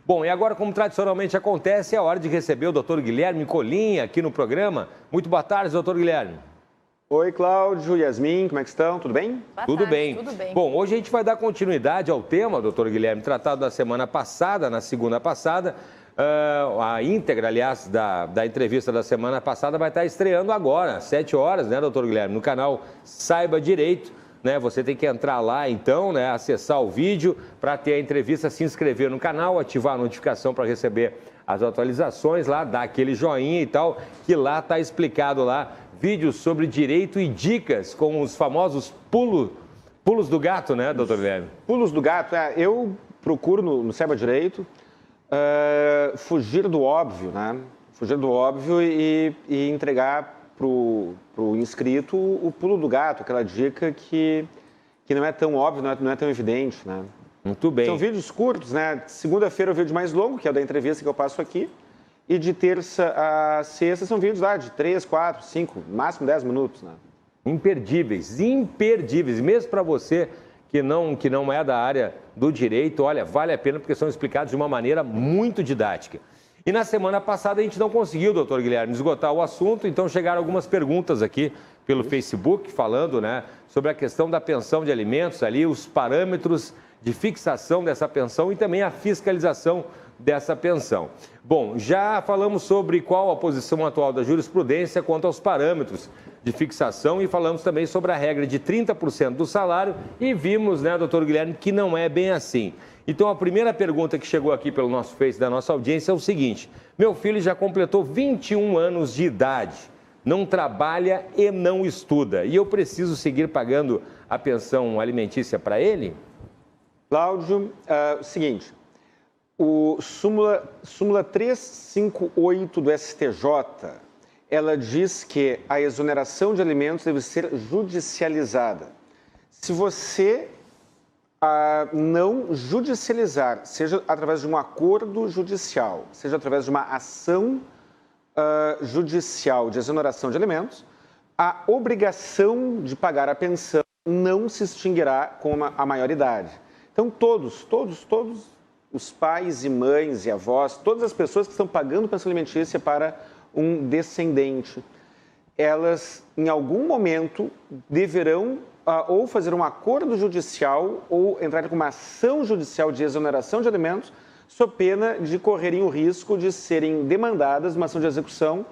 Bom, e agora, como tradicionalmente acontece, é a hora de receber o doutor Guilherme Colinha aqui no programa. Muito boa tarde, doutor Guilherme. Oi, Cláudio, Yasmin, como é que estão? Tudo bem? Tudo bem. Bom, hoje a gente vai dar continuidade ao tema, doutor Guilherme, tratado da semana passada, na segunda passada. A íntegra, aliás, da entrevista da semana passada vai estar estreando agora, às 7 horas, né, doutor Guilherme, no canal Saiba Direito. Né, você tem que entrar lá, então, né, acessar o vídeo para ter a entrevista, se inscrever no canal, ativar a notificação para receber as atualizações lá, dar aquele joinha e tal, que lá está explicado lá, vídeos sobre direito e dicas com os famosos pulos do gato, né, doutor Guilherme? Pulos do gato, eu procuro no Saiba Direito fugir do óbvio, né? Fugir do óbvio e entregar para o inscrito o pulo do gato, aquela dica que não é tão óbvio, não é tão evidente, né? Muito bem. São vídeos curtos, né? Segunda-feira é o vídeo mais longo, que é o da entrevista que eu passo aqui, e de terça a sexta são vídeos lá de 3, 4, 5, máximo 10 minutos, né? Imperdíveis, imperdíveis, mesmo para você que não é da área do direito, olha, vale a pena porque são explicados de uma maneira muito didática. E na semana passada a gente não conseguiu, doutor Guilherme, esgotar o assunto, então chegaram algumas perguntas aqui pelo Facebook, falando, né, sobre a questão da pensão de alimentos ali, os parâmetros de fixação dessa pensão e também a fiscalização dessa pensão. Bom, já falamos sobre qual a posição atual da jurisprudência quanto aos parâmetros de fixação e falamos também sobre a regra de 30% do salário e vimos, né, doutor Guilherme, que não é bem assim. Então, a primeira pergunta que chegou aqui pelo nosso Face da nossa audiência é o seguinte: meu filho já completou 21 anos de idade, não trabalha e não estuda, e eu preciso seguir pagando a pensão alimentícia para ele? Cláudio, o seguinte, o súmula 358 do STJ, ela diz que a exoneração de alimentos deve ser judicializada. Se você não judicializar, seja através de um acordo judicial, seja através de uma ação judicial de exoneração de alimentos, a obrigação de pagar a pensão não se extinguirá com a maioridade. Então, todos os pais e mães e avós, todas as pessoas que estão pagando pensão alimentícia para um descendente, elas, em algum momento, deverão ou fazer um acordo judicial ou entrar com uma ação judicial de exoneração de alimentos, sob pena de correrem o risco de serem demandadas uma ação de execução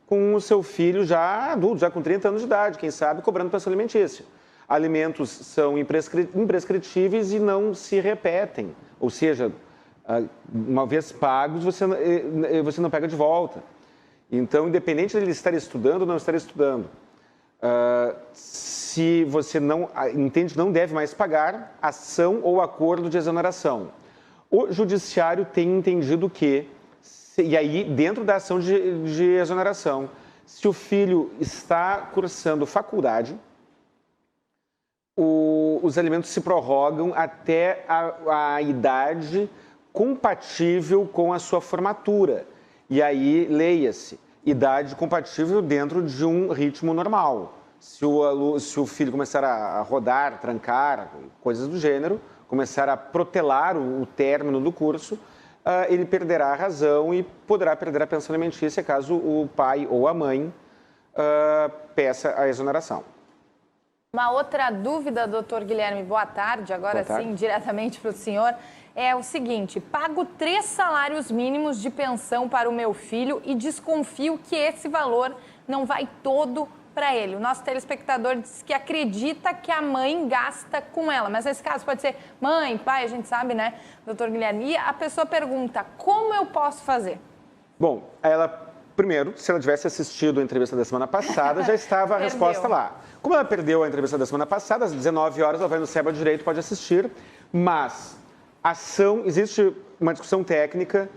com o seu filho já adulto, já com 30 anos de idade, quem sabe, cobrando pensão alimentícia. Alimentos são imprescritíveis e não se repetem, ou seja, uma vez pagos, você não pega de volta. Então, independente de ele estar estudando ou não estar estudando, se você não entende, não deve mais pagar, ação ou acordo de exoneração. O judiciário tem entendido que, e aí dentro da ação de exoneração, se o filho está cursando faculdade, os alimentos se prorrogam até a idade compatível com a sua formatura. E aí, leia-se, idade compatível dentro de um ritmo normal. Se o filho começar a rodar, trancar, coisas do gênero, começar a protelar o término do curso, ele perderá a razão e poderá perder a pensão alimentícia caso o pai ou a mãe peça a exoneração. Uma outra dúvida, doutor Guilherme, boa tarde, agora sim, diretamente para o senhor, é o seguinte: pago 3 salários mínimos de pensão para o meu filho e desconfio que esse valor não vai todo para ele. O nosso telespectador diz que acredita que a mãe gasta com ela, mas nesse caso pode ser mãe, pai, a gente sabe, né, doutor Guilherme? E a pessoa pergunta, como eu posso fazer? Bom, primeiro, se ela tivesse assistido a entrevista da semana passada, já estava a resposta lá. Como ela perdeu a entrevista da semana passada, às 19 horas, ela vai no Saiba Direito, pode assistir, mas existe uma discussão técnica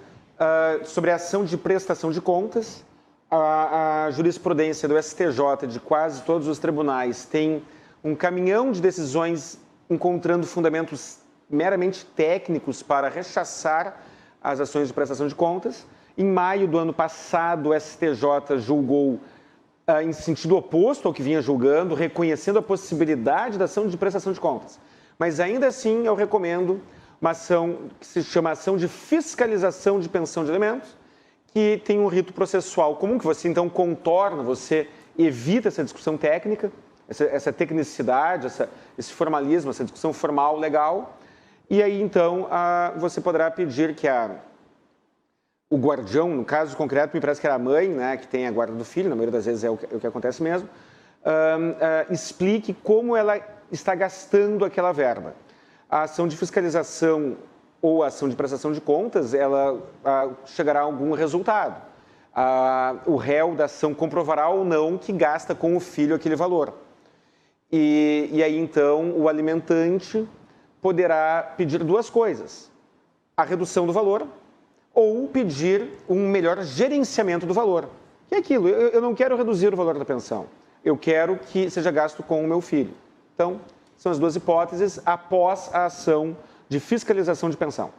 sobre a ação de prestação de contas. A jurisprudência do STJ, de quase todos os tribunais, tem um caminhão de decisões encontrando fundamentos meramente técnicos para rechaçar as ações de prestação de contas. Em maio do ano passado, o STJ julgou em sentido oposto ao que vinha julgando, reconhecendo a possibilidade da ação de prestação de contas. Mas ainda assim, eu recomendo uma ação que se chama ação de fiscalização de pensão de alimentos, que tem um rito processual comum, que você então contorna, você evita essa discussão técnica, essa tecnicidade, esse formalismo, essa discussão formal legal, e aí então você poderá pedir que o guardião, no caso concreto, me parece que era a mãe, né, que tem a guarda do filho, na maioria das vezes é o que acontece mesmo, explique como ela está gastando aquela verba. A ação de fiscalização ou a ação de prestação de contas, ela chegará a algum resultado. O réu da ação comprovará ou não que gasta com o filho aquele valor. E aí, então, o alimentante poderá pedir duas coisas: a redução do valor ou pedir um melhor gerenciamento do valor. Que é aquilo, eu não quero reduzir o valor da pensão, eu quero que seja gasto com o meu filho. Então, são as duas hipóteses após a ação de fiscalização de pensão.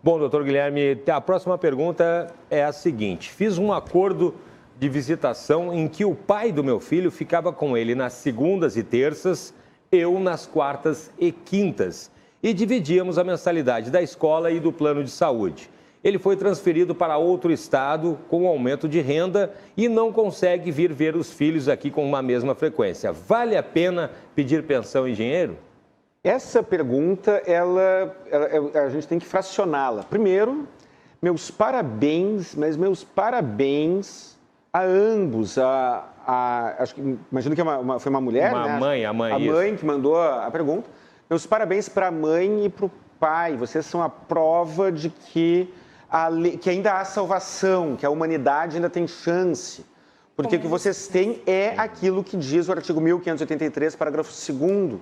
Bom, doutor Guilherme, a próxima pergunta é a seguinte. Fiz um acordo de visitação em que o pai do meu filho ficava com ele nas segundas e terças, eu nas quartas e quintas, e dividíamos a mensalidade da escola e do plano de saúde. Ele foi transferido para outro estado com aumento de renda e não consegue vir ver os filhos aqui com uma mesma frequência. Vale a pedir pensão em dinheiro? Essa pergunta, a gente tem que fracioná-la. Primeiro, meus parabéns, mas meus parabéns a ambos. Acho que, imagino que foi uma mulher, né? A mãe que mandou a pergunta. Meus parabéns para a mãe e para o pai. Vocês são a prova de que ainda há salvação, que a humanidade ainda tem chance. Porque o que vocês têm é aquilo que diz o artigo 1583, parágrafo 2º.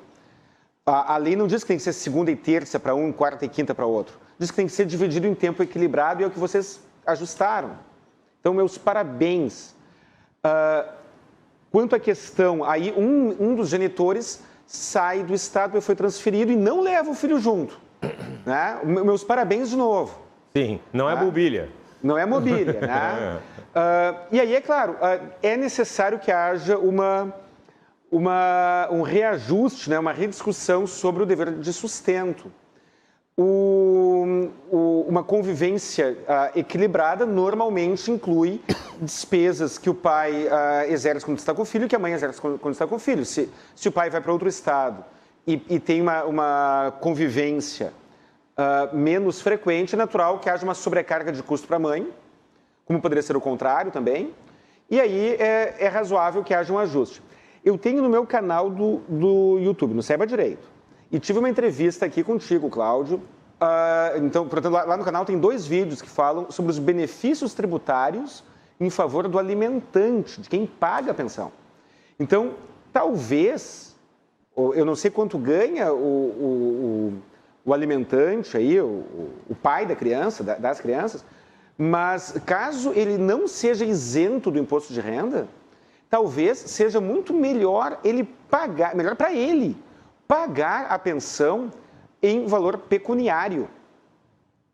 A lei não diz que tem que ser segunda e terça para um, quarta e quinta para outro. Diz que tem que ser dividido em tempo equilibrado e é o que vocês ajustaram. Então, meus parabéns. Quanto à questão, aí um dos genitores sai do estado e foi transferido e não leva o filho junto. Né? Meus parabéns de novo. Sim, não é mobília. Não é mobília, né? E aí, é claro, é necessário que haja um reajuste, né, uma rediscussão sobre o dever de sustento. Uma convivência equilibrada normalmente inclui despesas que o pai exerce quando está com o filho e que a mãe exerce quando está com o filho. Se o pai vai para outro estado e tem uma convivência menos frequente, é natural que haja uma sobrecarga de custo para a mãe, como poderia ser o contrário também, e aí é razoável que haja um ajuste. Eu tenho no meu canal do YouTube, no Saiba Direito, e tive uma entrevista aqui contigo, Cláudio. Então, portanto, lá no canal tem 2 vídeos que falam sobre os benefícios tributários em favor do alimentante, de quem paga a pensão. Então, talvez, eu não sei quanto ganha o alimentante, aí, o pai da criança, das crianças, mas caso ele não seja isento do imposto de renda, talvez seja muito melhor melhor para ele pagar a pensão em valor pecuniário.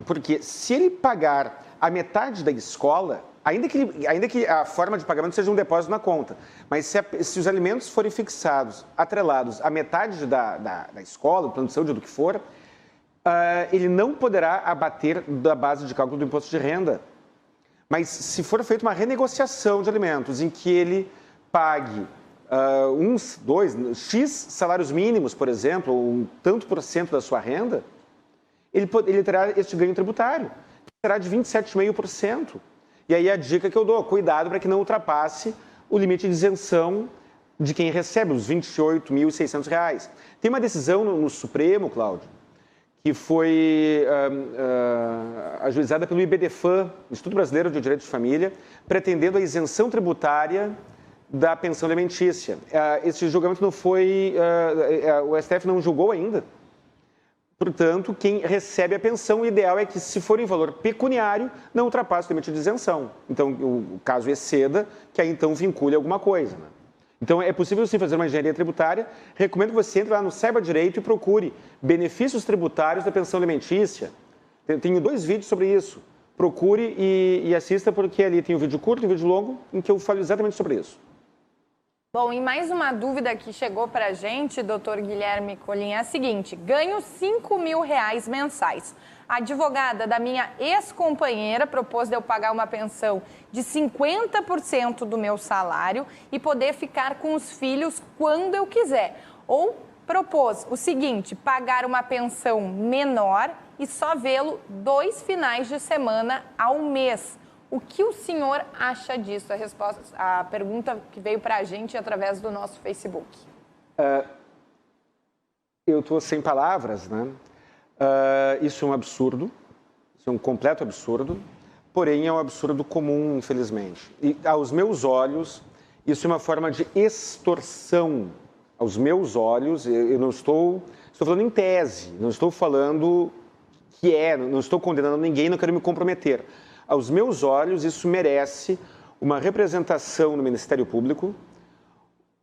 Porque se ele pagar a metade da escola, ainda que a forma de pagamento seja um depósito na conta, mas se os alimentos forem fixados, atrelados à metade da escola, do plano de saúde, do que for, ele não poderá abater da base de cálculo do imposto de renda. Mas se for feita uma renegociação de alimentos em que ele pague X salários mínimos, por exemplo, ou um tanto por cento da sua renda, ele terá este ganho tributário, que será de 27,5%. E aí a dica que eu dou, cuidado para que não ultrapasse o limite de isenção de quem recebe os R$ 28.600. Tem uma decisão no Supremo, Cláudio, que foi ajuizada pelo IBDFAM, Instituto Brasileiro de Direito de Família, pretendendo a isenção tributária da pensão alimentícia. Esse julgamento não foi... o STF não julgou ainda. Portanto, quem recebe a pensão, o ideal é que, se for em valor pecuniário, não ultrapasse o limite de isenção. Então, o caso exceda, que aí então vincule alguma coisa. Né? Então, é possível sim fazer uma engenharia tributária. Recomendo que você entre lá no Saiba Direito e procure benefícios tributários da pensão alimentícia. Tenho 2 vídeos sobre isso. Procure e assista, porque ali tem um vídeo curto e um vídeo longo, em que eu falo exatamente sobre isso. Bom, e mais uma dúvida que chegou para a gente, doutor Guilherme Colim, é a seguinte: ganho R$5.000 mensais. A advogada da minha ex-companheira propôs de eu pagar uma pensão de 50% do meu salário e poder ficar com os filhos quando eu quiser. Ou propôs o seguinte: pagar uma pensão menor e só vê-lo 2 finais de semana ao mês. O que o senhor acha disso? A pergunta que veio para a gente através do nosso Facebook. Eu estou sem palavras, né? Isso é um absurdo, isso é um completo absurdo, porém é um absurdo comum, infelizmente. E aos meus olhos, isso é uma forma de extorsão. Aos meus olhos, eu não estou falando em tese, não estou falando não estou condenando ninguém, não quero me comprometer. Aos meus olhos, isso merece uma representação no Ministério Público,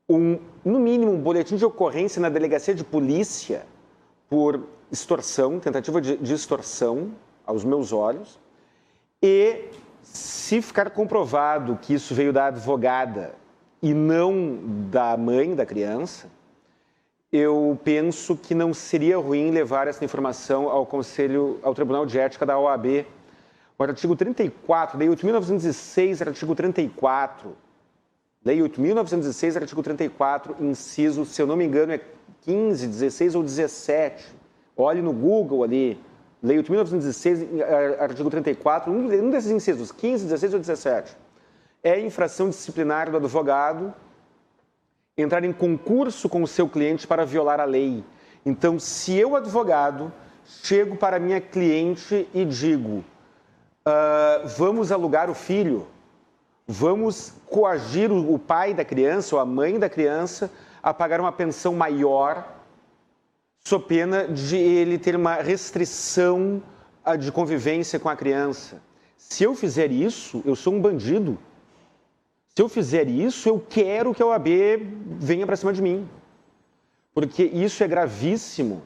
no mínimo um boletim de ocorrência na delegacia de polícia por extorsão, tentativa de extorsão, aos meus olhos, e se ficar comprovado que isso veio da advogada e não da mãe da criança, eu penso que não seria ruim levar essa informação ao Tribunal de Ética da OAB. O artigo 34, Lei 8.906, artigo 34. Lei 8.906, artigo 34, inciso, se eu não me engano, é 15, 16 ou 17. Olhe no Google ali. Lei 8.916, artigo 34, um desses incisos, 15, 16 ou 17. É infração disciplinar do advogado entrar em concurso com o seu cliente para violar a lei. Então, se eu, advogado, chego para minha cliente e digo: vamos alugar o filho, vamos coagir o pai da criança ou a mãe da criança a pagar uma pensão maior, sob pena de ele ter uma restrição de convivência com a criança. Se eu fizer isso, eu sou um bandido. Se eu fizer isso, eu quero que a OAB venha para cima de mim. Porque isso é gravíssimo.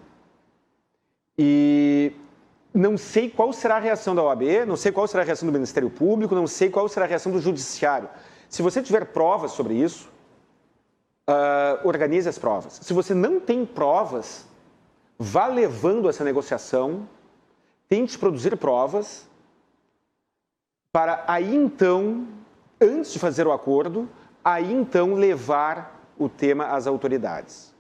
E não sei qual será a reação da OAB, não sei qual será a reação do Ministério Público, não sei qual será a reação do Judiciário. Se você tiver provas sobre isso, organize as provas. Se você não tem provas, vá levando essa negociação, tente produzir provas, para aí então, antes de fazer o acordo, aí então levar o tema às autoridades.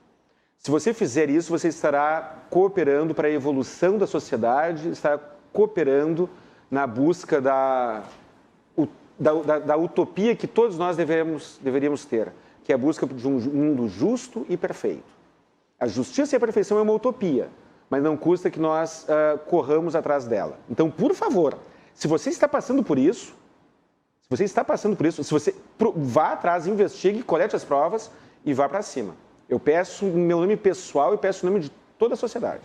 Se você fizer isso, você estará cooperando para a evolução da sociedade, estará cooperando na busca da utopia que todos nós deveríamos ter, que é a busca de um mundo justo e perfeito. A justiça e a perfeição é uma utopia, mas não custa que nós corramos atrás dela. Então, por favor, se você está passando por isso, se você vá atrás, investigue, colete as provas e vá para cima. Eu peço em meu nome pessoal e peço em nome de toda a sociedade.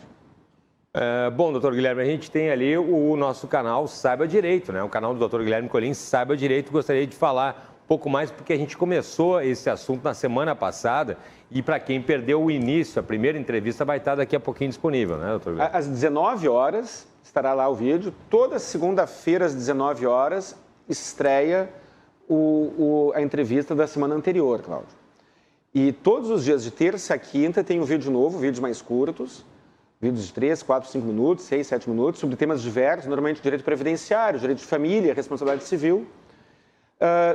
Bom, doutor Guilherme, a gente tem ali o nosso canal Saiba Direito, né? O canal do doutor Guilherme Colim, Saiba Direito. Gostaria de falar um pouco mais, porque a gente começou esse assunto na semana passada e para quem perdeu o início, a primeira entrevista vai estar daqui a pouquinho disponível, né, doutor Guilherme? Às 19 horas estará lá o vídeo. Toda segunda-feira, às 19 horas, estreia a entrevista da semana anterior, Cláudio. E todos os dias, de terça a quinta, tem um vídeo novo, vídeos mais curtos, vídeos de 3, 4, 5 minutos, 6, 7 minutos, sobre temas diversos, normalmente direito previdenciário, direito de família, responsabilidade civil.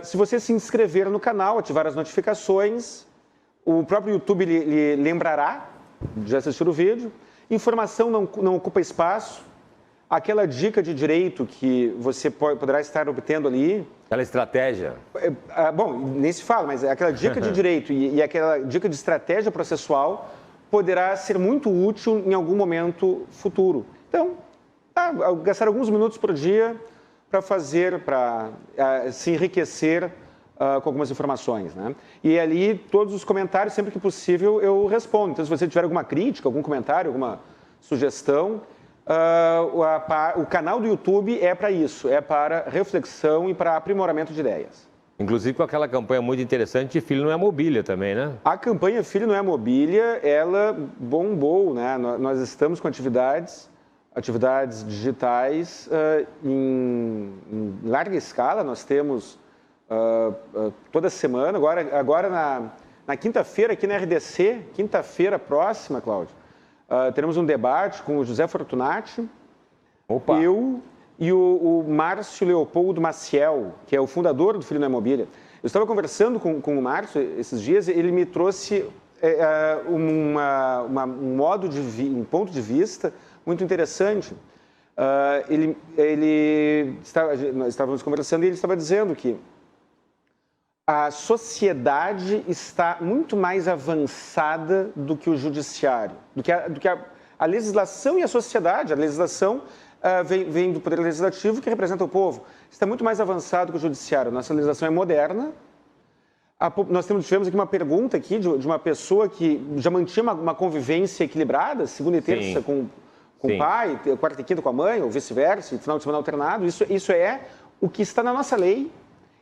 Se você se inscrever no canal, ativar as notificações, o próprio YouTube lhe lembrará de assistir o vídeo. Informação não ocupa espaço. Aquela dica de direito que você poderá estar obtendo ali... Aquela estratégia. Bom, nem se fala, mas aquela dica de direito e aquela dica de estratégia processual poderá ser muito útil em algum momento futuro. Então, gastar alguns minutos por dia para se enriquecer com algumas informações, né? E ali, todos os comentários, sempre que possível, eu respondo. Então, se você tiver alguma crítica, algum comentário, alguma sugestão... o canal do YouTube é para isso, é para reflexão e para aprimoramento de ideias. Inclusive com aquela campanha muito interessante, Filho Não é Mobília também, né? A campanha Filho Não é Mobília, ela bombou, né? Nós estamos com atividades digitais em larga escala, nós temos toda semana, agora Na quinta-feira, aqui na RDC, quinta-feira próxima, Cláudio, teremos um debate com o José Fortunati, eu e o Márcio Leopoldo Maciel, que é o fundador do Filho na Mobília. Eu estava conversando com o Márcio esses dias, ele me trouxe um ponto de vista muito interessante. Nós estávamos conversando e ele estava dizendo que a sociedade está muito mais avançada do que o judiciário, do que a legislação e a sociedade. A legislação vem do Poder Legislativo, que representa o povo. Está muito mais avançado que o judiciário. Nossa legislação é moderna. Nós tivemos aqui uma pergunta aqui de uma pessoa que já mantinha uma convivência equilibrada, segunda e terça com o pai, quarta e quinta com a mãe, ou vice-versa, final de semana alternado. Isso é o que está na nossa lei.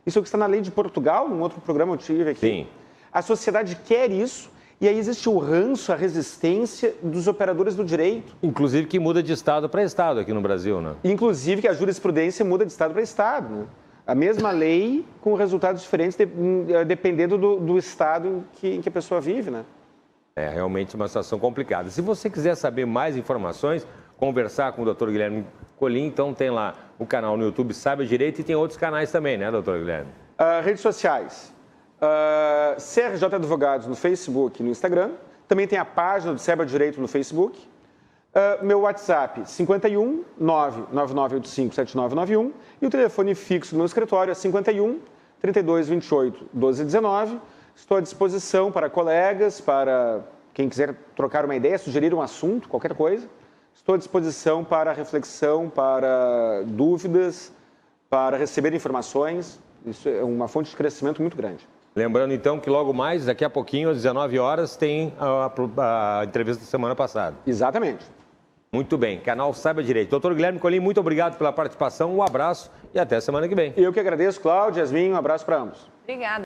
Isso é o que está na lei de Portugal, num outro programa eu tive aqui. Sim. A sociedade quer isso, e aí existe o ranço, a resistência dos operadores do direito. Inclusive que muda de estado para estado aqui no Brasil, né? Inclusive que a jurisprudência muda de estado para estado, né? A mesma lei com resultados diferentes dependendo do estado em que a pessoa vive, né? É realmente uma situação complicada. Se você quiser saber mais informações, conversar com o Dr. Guilherme Colim, então tem lá o canal no YouTube Saiba Direito e tem outros canais também, né, Dr. Guilherme? Redes sociais. CRJ Advogados no Facebook e no Instagram. Também tem a página do Saiba Direito no Facebook. Meu WhatsApp, 51 99985 7991. E o telefone fixo do meu escritório é 51 3228 1219. Estou à disposição para colegas, para quem quiser trocar uma ideia, sugerir um assunto, qualquer coisa. Estou à disposição para reflexão, para dúvidas, para receber informações. Isso é uma fonte de crescimento muito grande. Lembrando, então, que logo mais, daqui a pouquinho, às 19 horas, tem a entrevista da semana passada. Exatamente. Muito bem. Canal Saiba Direito. Doutor Guilherme Colim, muito obrigado pela participação, um abraço e até semana que vem. Eu que agradeço, Cláudio, Yasmin, um abraço para ambos. Obrigada.